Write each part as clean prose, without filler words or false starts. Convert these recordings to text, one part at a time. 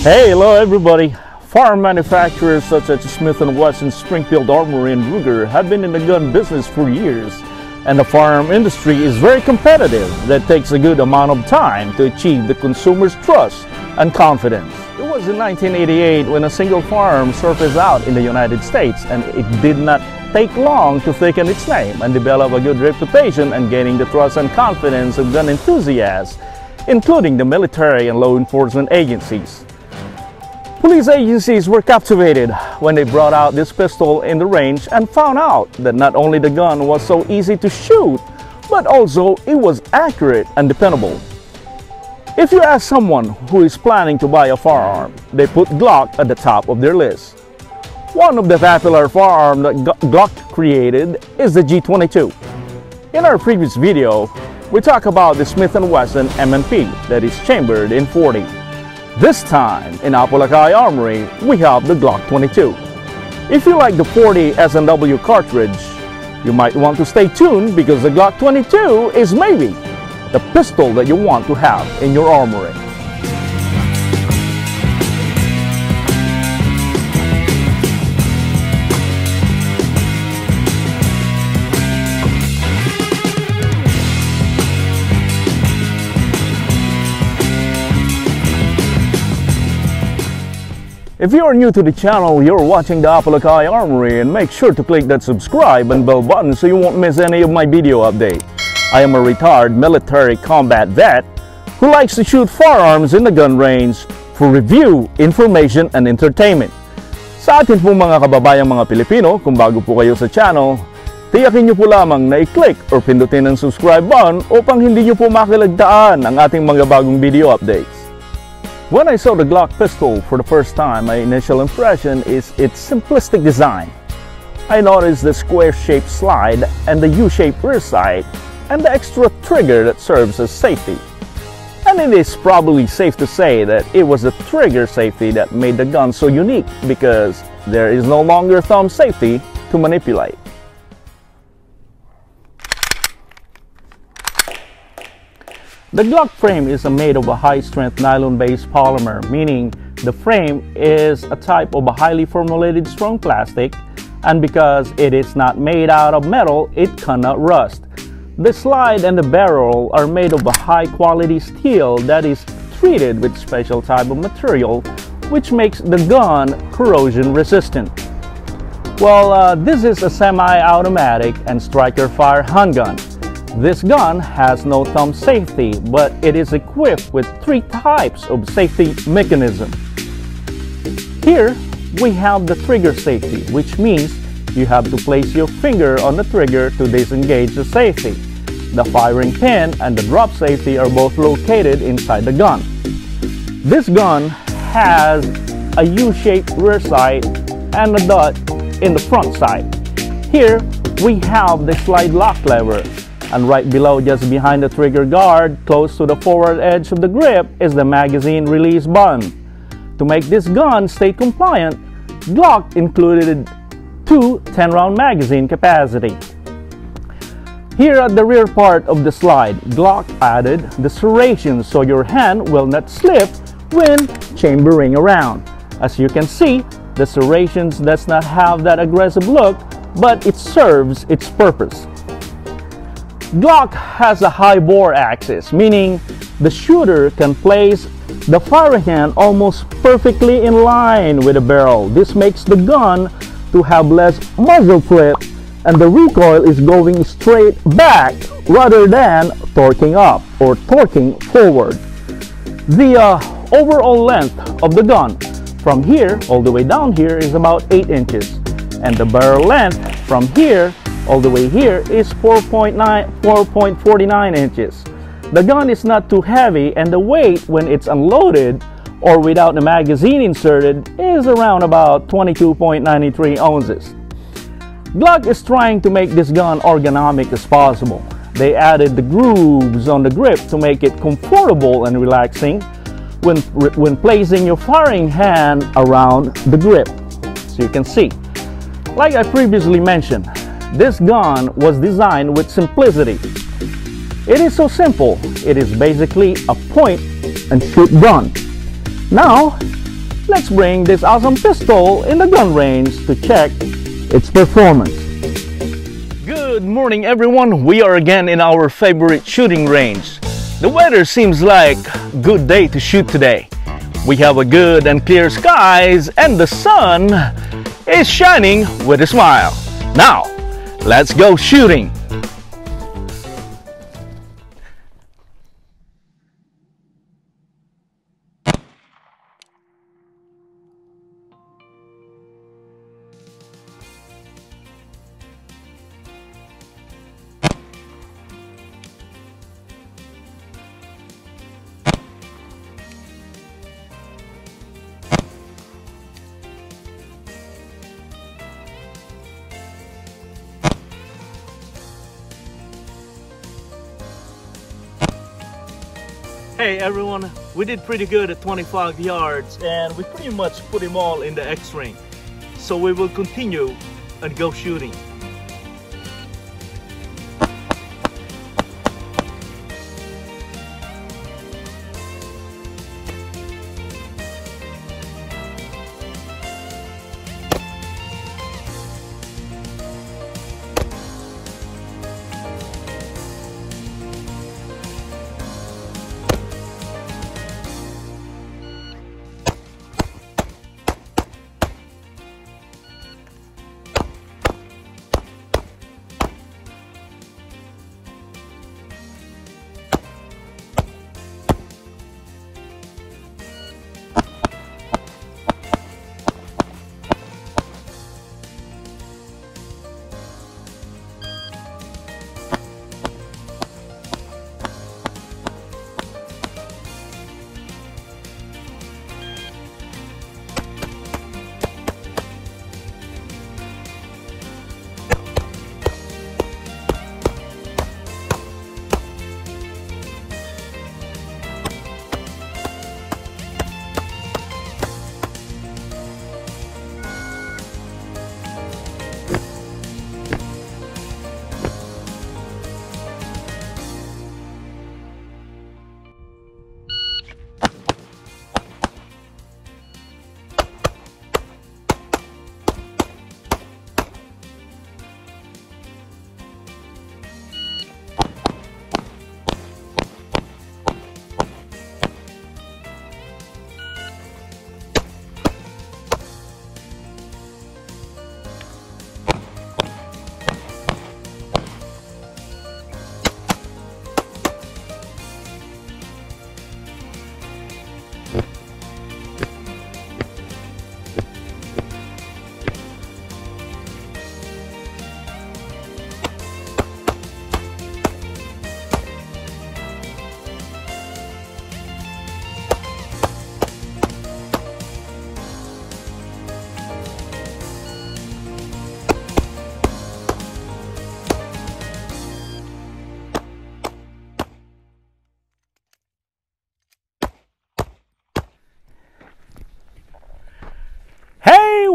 Hey, hello everybody. Firearm manufacturers such as Smith & Wesson, Springfield Armory, and Ruger have been in the gun business for years, and the firearm industry is very competitive. That takes a good amount of time to achieve the consumer's trust and confidence. It was in 1988 when a single firearm surfaced out in the United States, and it did not take long to thicken its name and develop a good reputation and gaining the trust and confidence of gun enthusiasts, including the military and law enforcement agencies. Police agencies were captivated when they brought out this pistol in the range and found out that not only the gun was so easy to shoot, but also it was accurate and dependable. If you ask someone who is planning to buy a firearm, they put Glock at the top of their list. One of the popular firearms that Glock created is the G22. In our previous video, we talked about the Smith & Wesson M&P that is chambered in .40. This time, in Apolacay Armory, we have the Glock 22. If you like the .40 S&W cartridge, you might want to stay tuned because the Glock 22 is maybe the pistol that you want to have in your armory. If you are new to the channel, you're watching the Apolacay Armory, and make sure to click that subscribe and bell button so you won't miss any of my video updates. I am a retired military combat vet who likes to shoot firearms in the gun range for review, information, and entertainment. Sa atin po mga kababayang mga Pilipino, kung bago po kayo sa channel, tiyakin nyo po lamang na i-click or pindutin ang subscribe button upang hindi nyo po makilagtaan ang ating mga bagong video updates. When I saw the Glock pistol for the first time, my initial impression is its simplistic design. I noticed the square-shaped slide and the U-shaped rear sight and the extra trigger that serves as safety. And it is probably safe to say that it was the trigger safety that made the gun so unique because there is no longer thumb safety to manipulate. The Glock frame is made of a high-strength nylon-based polymer, meaning the frame is a type of a highly formulated strong plastic, and because it is not made out of metal, it cannot rust. The slide and the barrel are made of a high-quality steel that is treated with special type of material, which makes the gun corrosion-resistant. Well, this is a semi-automatic and striker-fire handgun. This gun has no thumb safety, but it is equipped with 3 types of safety mechanism. Here, we have the trigger safety, which means you have to place your finger on the trigger to disengage the safety. The firing pin and the drop safety are both located inside the gun. This gun has a U-shaped rear sight and a dot in the front sight. Here, we have the slide lock lever. And right below, just behind the trigger guard, close to the forward edge of the grip, is the magazine release button. To make this gun state compliant, Glock included 2 10-round magazine capacity. Here at the rear part of the slide, Glock added the serrations so your hand will not slip when chambering around. As you can see, the serrations does not have that aggressive look, but it serves its purpose. Glock has a high bore axis, meaning the shooter can place the firing hand almost perfectly in line with the barrel. This makes the gun to have less muzzle flip, and the recoil is going straight back rather than torquing up or torquing forward. The overall length of the gun from here all the way down here is about 8 inches, and the barrel length from here all the way here is 4.49 inches. The gun is not too heavy, and the weight when it's unloaded or without the magazine inserted is around about 22.93 ounces. Glock is trying to make this gun ergonomic as possible. They added the grooves on the grip to make it comfortable and relaxing when placing your firing hand around the grip. So you can see, like I previously mentioned, this gun was designed with simplicity. It is so simple. It is basically a point and shoot gun. Now, let's bring this awesome pistol in the gun range to check its performance. Good morning everyone, we are again in our favorite shooting range. The weather seems like a good day to shoot today. We have a good and clear skies and the sun is shining with a smile. Now, let's go shooting. Hey everyone, we did pretty good at 25 yards and we pretty much put them all in the X-ring. So we will continue and go shooting.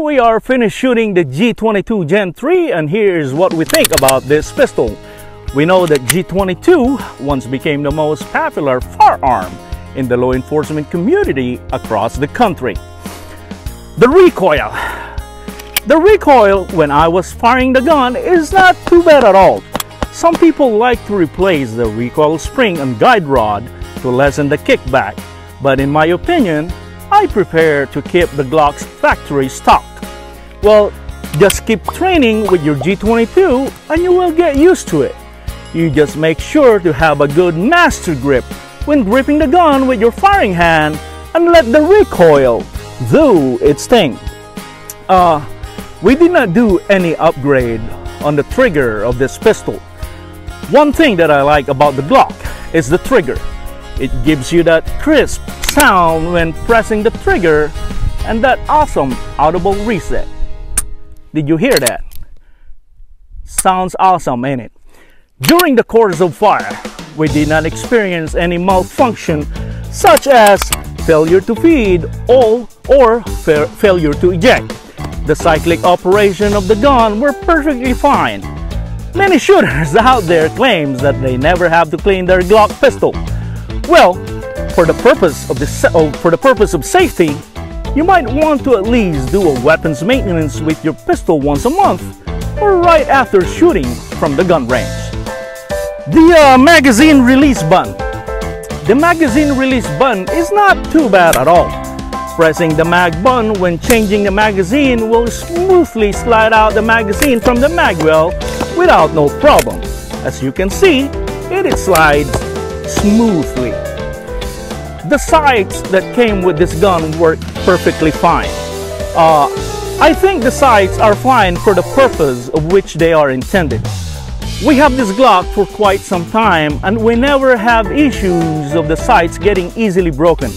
We are finished shooting the G22 Gen 3 and here's what we think about this pistol. We know that G22 once became the most popular firearm in the law enforcement community across the country. The recoil. The recoil when I was firing the gun is not too bad at all. Some people like to replace the recoil spring and guide rod to lessen the kickback, but in my opinion, I prefer to keep the Glock's factory stock. Well, just keep training with your G22 and you will get used to it. You just make sure to have a good master grip when gripping the gun with your firing hand and let the recoil do its thing. We did not do any upgrade on the trigger of this pistol. One thing that I like about the Glock is the trigger. It gives you that crisp sound when pressing the trigger and that awesome audible reset. Did you hear that? Sounds awesome, ain't it? During the course of fire, we did not experience any malfunction such as failure to feed or failure to eject. The cyclic operation of the gun were perfectly fine. Many shooters out there claims that they never have to clean their Glock pistol. Well, for the purpose of safety, you might want to at least do a weapons maintenance with your pistol once a month or right after shooting from the gun range. The magazine release button. The magazine release button is not too bad at all. Pressing the mag button when changing the magazine will smoothly slide out the magazine from the mag well without no problem. As you can see, it slides smoothly. The sights that came with this gun work perfectly fine. I think the sights are fine for the purpose of which they are intended. We have this Glock for quite some time and we never have issues of the sights getting easily broken.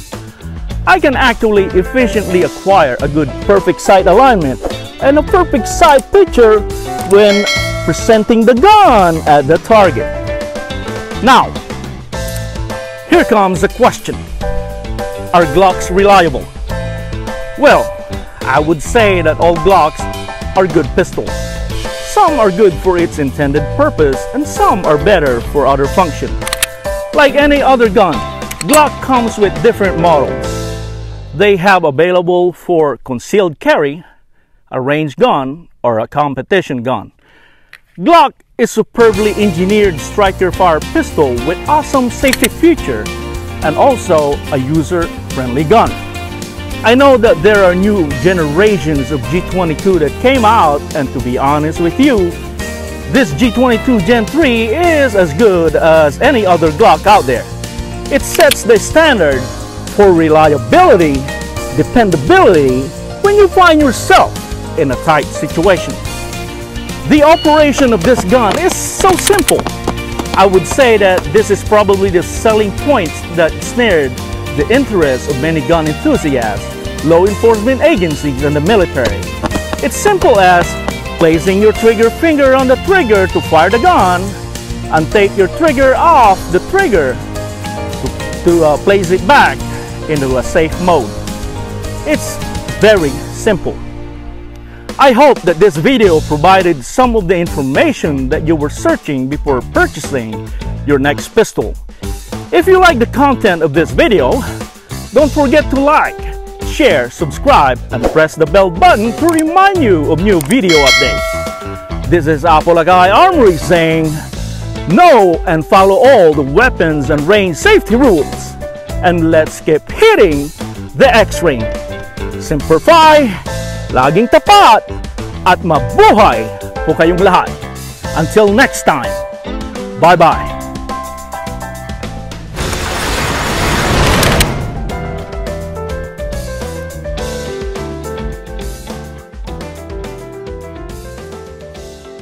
I can actually efficiently acquire a good perfect sight alignment and a perfect sight picture when presenting the gun at the target. Now, here comes the question. Are Glocks reliable? Well, I would say that all Glocks are good pistols. Some are good for its intended purpose and some are better for other functions. Like any other gun, Glock comes with different models. They have available for concealed carry, a range gun, or a competition gun. Glock is a superbly engineered striker-fire pistol with awesome safety features and also a user-friendly gun. I know that there are new generations of G22 that came out, and to be honest with you, this G22 Gen 3 is as good as any other Glock out there. It sets the standard for reliability, dependability when you find yourself in a tight situation. The operation of this gun is so simple. I would say that this is probably the selling point that snared the interest of many gun enthusiasts, law enforcement agencies, and the military. It's simple as placing your trigger finger on the trigger to fire the gun and take your trigger off the trigger to place it back into a safe mode. It's very simple. I hope that this video provided some of the information that you were searching before purchasing your next pistol. If you like the content of this video, don't forget to like, share, subscribe, and press the bell button to remind you of new video updates. This is Apolagay Armory saying, know and follow all the weapons and range safety rules. And let's keep hitting the X-ring. Semper Fi, laging tapat, at mabuhay po kayong lahat. Until next time, bye-bye.